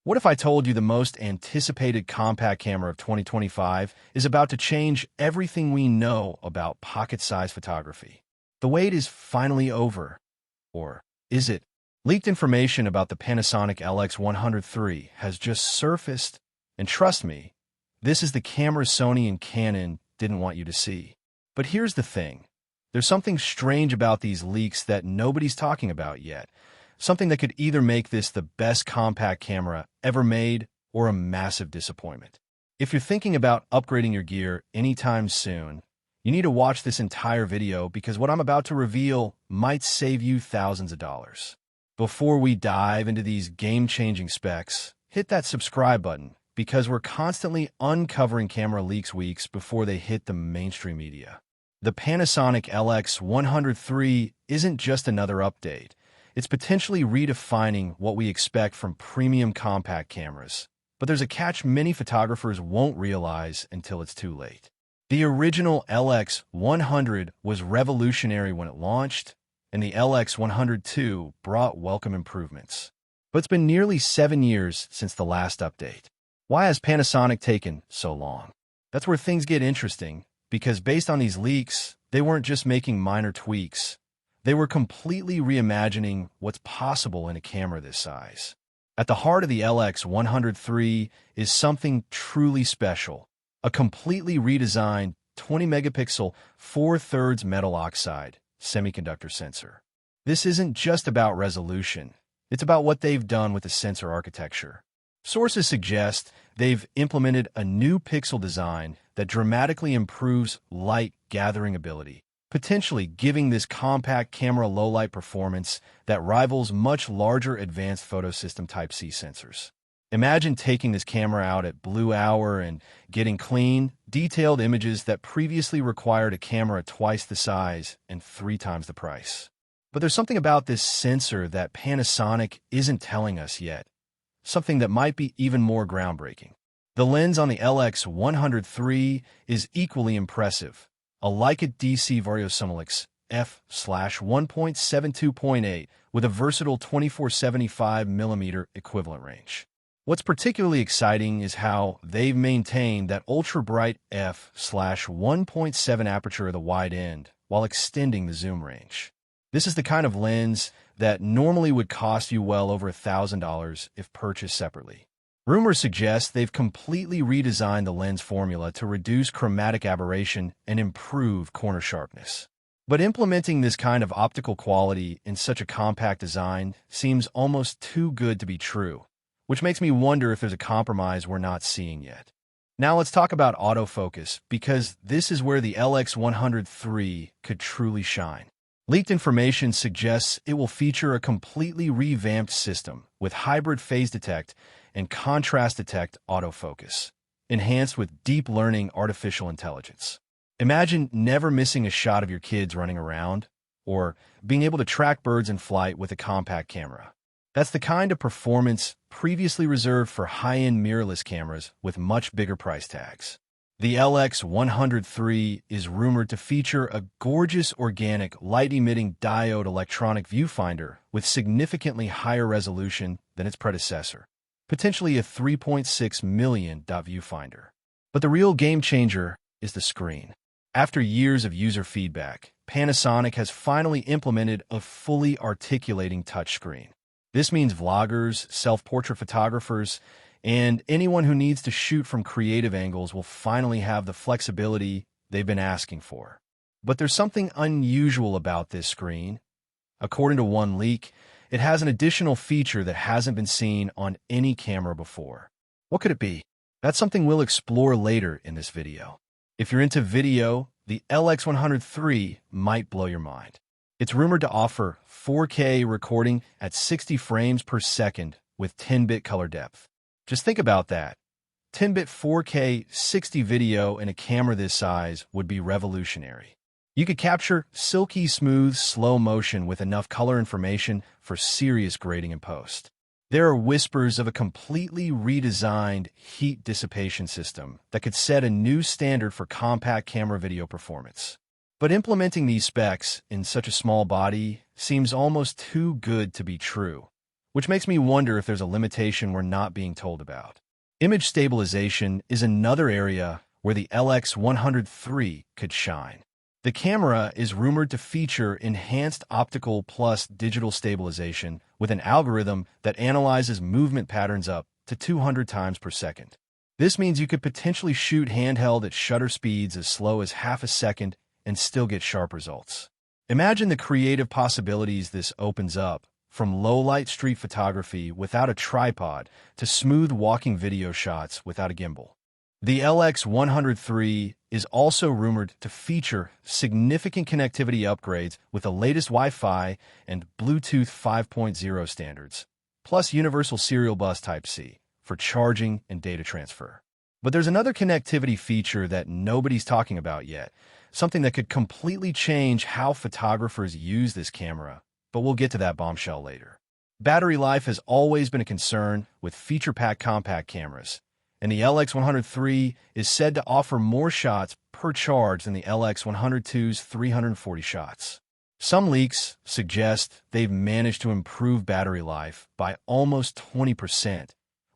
What if I told you the most anticipated compact camera of 2025 is about to change everything we know about pocket-sized photography? The wait is finally over. Or is it? Leaked information about the Panasonic LX100 III has just surfaced, and trust me, this is the camera Sony and Canon didn't want you to see. But here's the thing. There's something strange about these leaks that nobody's talking about yet. Something that could either make this the best compact camera ever made or a massive disappointment. If you're thinking about upgrading your gear anytime soon, you need to watch this entire video because what I'm about to reveal might save you thousands of dollars. Before we dive into these game-changing specs, hit that subscribe button because we're constantly uncovering camera leaks weeks before they hit the mainstream media. The Panasonic LX100 III isn't just another update. It's potentially redefining what we expect from premium compact cameras. But there's a catch many photographers won't realize until it's too late. The original LX100 was revolutionary when it launched, and the LX100 II brought welcome improvements. But it's been nearly 7 years since the last update. Why has Panasonic taken so long? That's where things get interesting, because based on these leaks, they weren't just making minor tweaks. They were completely reimagining what's possible in a camera this size. At the heart of the LX100 III is something truly special, a completely redesigned 20-megapixel 4/3 metal oxide semiconductor sensor. This isn't just about resolution. It's about what they've done with the sensor architecture. Sources suggest they've implemented a new pixel design that dramatically improves light gathering ability, potentially giving this compact camera low-light performance that rivals much larger advanced photosystem Type-C sensors. Imagine taking this camera out at blue hour and getting clean, detailed images that previously required a camera twice the size and 3 times the price. But there's something about this sensor that Panasonic isn't telling us yet, something that might be even more groundbreaking. The lens on the LX100 III is equally impressive. A Leica DC Variosumilix f/1.72.8 with a versatile 24-75mm equivalent range. What's particularly exciting is how they've maintained that ultra-bright f/1.7 aperture of the wide end while extending the zoom range. This is the kind of lens that normally would cost you well over $1,000 if purchased separately. Rumors suggest they've completely redesigned the lens formula to reduce chromatic aberration and improve corner sharpness. But implementing this kind of optical quality in such a compact design seems almost too good to be true, which makes me wonder if there's a compromise we're not seeing yet. Now let's talk about autofocus, because this is where the LX100 III could truly shine. Leaked information suggests it will feature a completely revamped system with hybrid phase detect and contrast detect autofocus, enhanced with deep learning artificial intelligence. Imagine never missing a shot of your kids running around, or being able to track birds in flight with a compact camera. That's the kind of performance previously reserved for high-end mirrorless cameras with much bigger price tags. The LX100 III is rumored to feature a gorgeous organic light-emitting diode electronic viewfinder with significantly higher resolution than its predecessor, potentially a 3.6 million dot viewfinder. But the real game-changer is the screen. After years of user feedback, Panasonic has finally implemented a fully articulating touchscreen. This means vloggers, self-portrait photographers, and anyone who needs to shoot from creative angles will finally have the flexibility they've been asking for. But there's something unusual about this screen. According to one leak, it has an additional feature that hasn't been seen on any camera before. What could it be? That's something we'll explore later in this video. If you're into video, the LX100 III might blow your mind. It's rumored to offer 4K recording at 60 frames per second with 10-bit color depth. Just think about that. 10-bit 4K 60 video in a camera this size would be revolutionary. You could capture silky smooth slow motion with enough color information for serious grading in post. There are whispers of a completely redesigned heat dissipation system that could set a new standard for compact camera video performance. But implementing these specs in such a small body seems almost too good to be true, which makes me wonder if there's a limitation we're not being told about. Image stabilization is another area where the LX100 III could shine. The camera is rumored to feature enhanced optical plus digital stabilization with an algorithm that analyzes movement patterns up to 200 times per second. This means you could potentially shoot handheld at shutter speeds as slow as half a second and still get sharp results. Imagine the creative possibilities this opens up, from low-light street photography without a tripod to smooth walking video shots without a gimbal. The LX100 III is also rumored to feature significant connectivity upgrades with the latest Wi-Fi and Bluetooth 5.0 standards, plus Universal Serial Bus Type-C for charging and data transfer. But there's another connectivity feature that nobody's talking about yet, something that could completely change how photographers use this camera, but we'll get to that bombshell later. Battery life has always been a concern with feature-packed compact cameras, and the LX100 III is said to offer more shots per charge than the LX100 II's 340 shots. Some leaks suggest they've managed to improve battery life by almost 20%,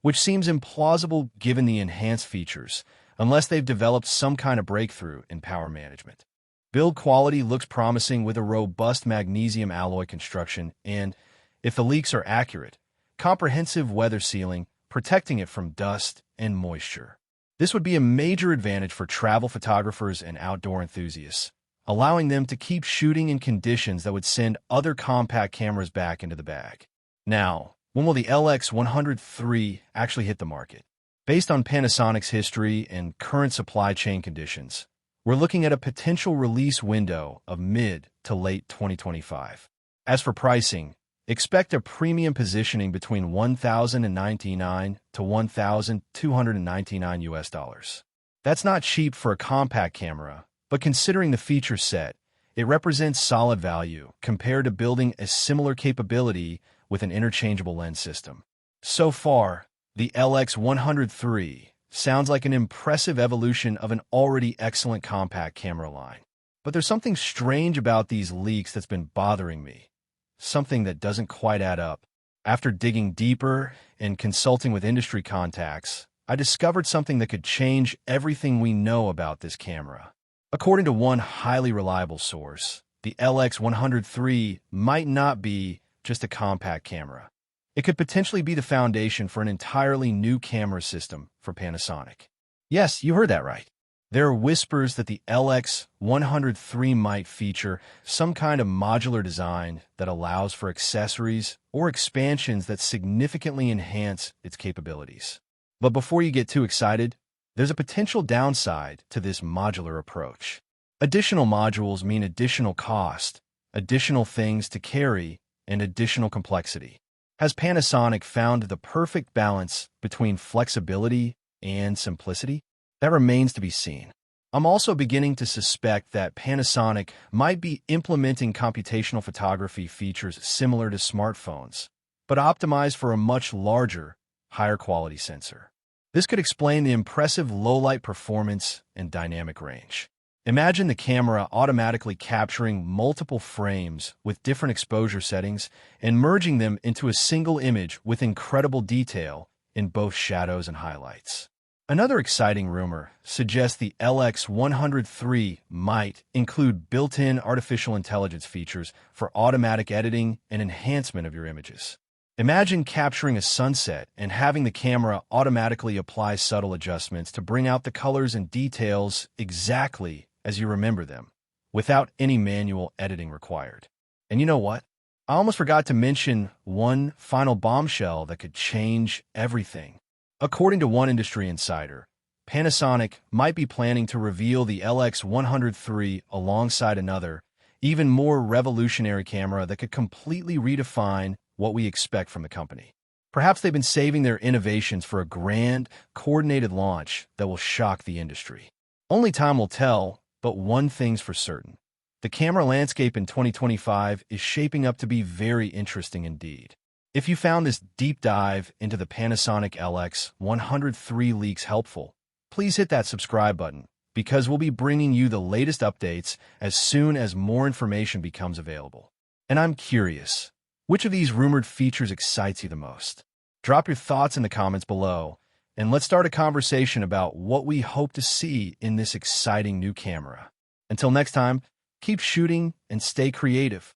which seems implausible given the enhanced features, unless they've developed some kind of breakthrough in power management. Build quality looks promising with a robust magnesium alloy construction and, if the leaks are accurate, comprehensive weather sealing, protecting it from dust and moisture. This would be a major advantage for travel photographers and outdoor enthusiasts, allowing them to keep shooting in conditions that would send other compact cameras back into the bag. Now, when will the LX100 III actually hit the market? Based on Panasonic's history and current supply chain conditions, we're looking at a potential release window of mid to late 2025. As for pricing, expect a premium positioning between $1,099 to $1,299 US. That's not cheap for a compact camera, but considering the feature set, it represents solid value compared to building a similar capability with an interchangeable lens system. So far, the LX100 III sounds like an impressive evolution of an already excellent compact camera line. But there's something strange about these leaks that's been bothering me. Something that doesn't quite add up. After digging deeper and consulting with industry contacts, I discovered something that could change everything we know about this camera. According to one highly reliable source, the LX100 III might not be just a compact camera. It could potentially be the foundation for an entirely new camera system for Panasonic. Yes, you heard that right. There are whispers that the LX100 III might feature some kind of modular design that allows for accessories or expansions that significantly enhance its capabilities. But before you get too excited, there's a potential downside to this modular approach. Additional modules mean additional cost, additional things to carry, and additional complexity. Has Panasonic found the perfect balance between flexibility and simplicity? That remains to be seen. I'm also beginning to suspect that Panasonic might be implementing computational photography features similar to smartphones, but optimized for a much larger, higher quality sensor. This could explain the impressive low-light performance and dynamic range. Imagine the camera automatically capturing multiple frames with different exposure settings and merging them into a single image with incredible detail in both shadows and highlights. Another exciting rumor suggests the LX100 III might include built-in artificial intelligence features for automatic editing and enhancement of your images. Imagine capturing a sunset and having the camera automatically apply subtle adjustments to bring out the colors and details exactly as you remember them, without any manual editing required. And you know what? I almost forgot to mention one final bombshell that could change everything. According to one industry insider, Panasonic might be planning to reveal the LX100 III alongside another, even more revolutionary camera that could completely redefine what we expect from the company. Perhaps they've been saving their innovations for a grand, coordinated launch that will shock the industry. Only time will tell, but one thing's for certain. The camera landscape in 2025 is shaping up to be very interesting indeed. If you found this deep dive into the Panasonic LX100 III leaks helpful, please hit that subscribe button, because we'll be bringing you the latest updates as soon as more information becomes available. And I'm curious, Which of these rumored features excites you the most? Drop your thoughts in the comments below, and let's start a conversation about what we hope to see in this exciting new camera. Until next time, keep shooting and stay creative.